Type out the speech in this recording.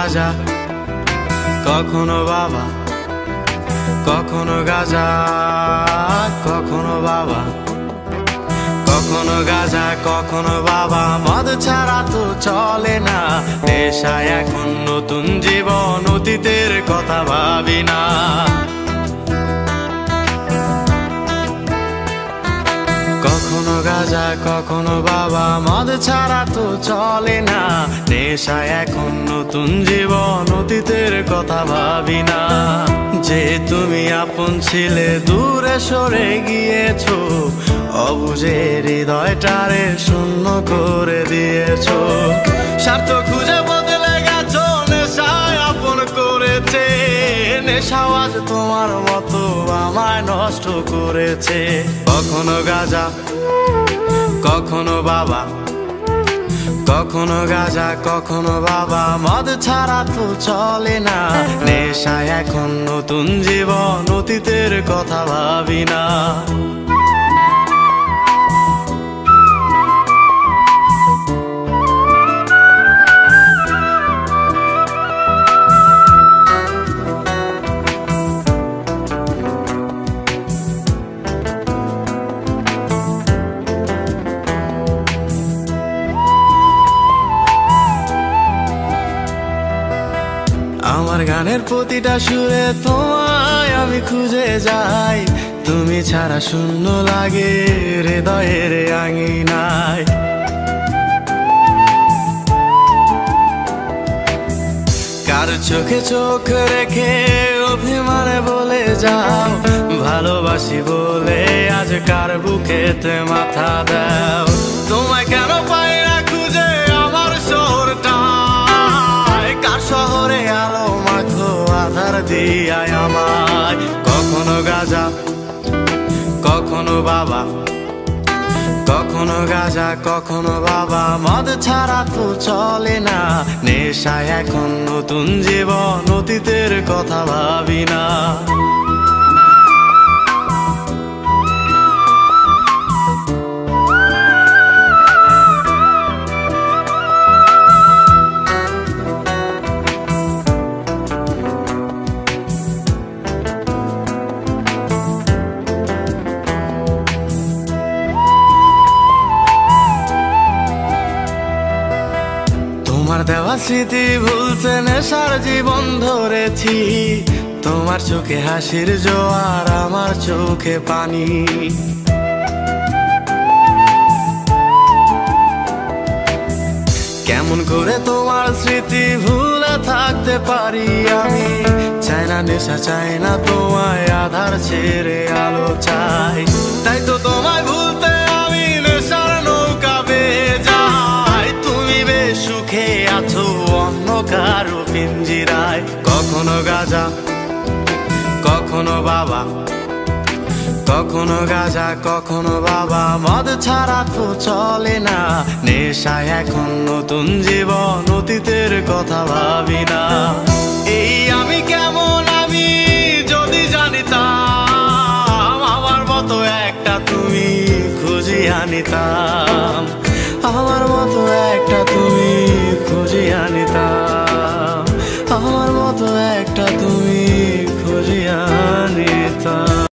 গাঁজা কখনো বাবা, কখনো গাঁজা কখনো বাবা, কখনো গাঁজা কখনো বাবা। মদ ছাড়া তো চলে না, নেশায় এখন নতুন জীবন, অতীতের কথা ভাবি না। কখনো গাঁজা কখনো বাবা, মদ ছাড়া তো চলে না, নেশায় এখন নতুন জীবন, অতীতের কথা ভাবি না। যে তুমি আপন ছিলে দূরে সরে গিয়েছো, অবুঝে হৃদয়টারে শূন্য করে দিয়েছো। স্বার্থ খুঁজে বদলে গেছো, নেশায় আপন করেছে, নেশাও আজ তোমার মতো আমায় নষ্ট করেছে। কখনো গাঁজা কখনো বাবা, কখনো গাঁজা কখনো বাবা, মদ ছাড়া তো চলে না, নেশায় এখন নতুন জীবন, অতীতের কথা ভাবি না। আমার গানের প্রতিটা সুরে তোমায় আমি খুঁজে যাই, তুমি ছাড়া শূন্য লাগে হৃদয়ের আঙিনায়। কার চোখে চোখ রেখে অভিমানে বলে যাও, ভালোবাসি বলে আজ কার বুকেতে মাথা দাও। তোমায় কেন পাই না খুঁজে আমার শহরটা, কার শহরে আলো মাখো আধার দিয়ায় আমায়। কখনো গাঁজা কখনো বাবা, কখনো গাঁজা কখনো বাবা, মদ ছাড়া তো চলে না, নেশায় এখন নতুন জীবন, অতীতের কথা ভাবি না। তোমার দেওয়া স্মৃতি ভুলতে নেশার জীবন ধরেছি, তোমার চোখে হাসির জোয়ার আমার চোখে পানি। কেমন করে তোমার স্মৃতি ভুলে থাকতে পারি আমি, চাই না নেশা চাই না তোমায়, আধার ছেড়ে আলো চাই। তাই তো তোমায় ভুলতে আমি নেশার নৌকা বেয়ে যাই, তুমি বেশ সুখে আছো অন্য কারো পিঞ্জিরায়। কখনো গাঁজা কখনো বাবা, কখনো গাঁজা কখনো বাবা, মদ ছাড়া তো চলে না, নেশায় এখন নতুন জীবন, অতীতের কথা ভাবি না। এই আমি কেমন আমি যদি জানিতাম, আমার মতো একটা তুমি খুঁজিয়ে আনিতাম, আমার মতো একটা তুমি খুঁজিয়ে আনিতাম, আমার মতো একটা তুমি খুঁজিয়ে আনিতাম।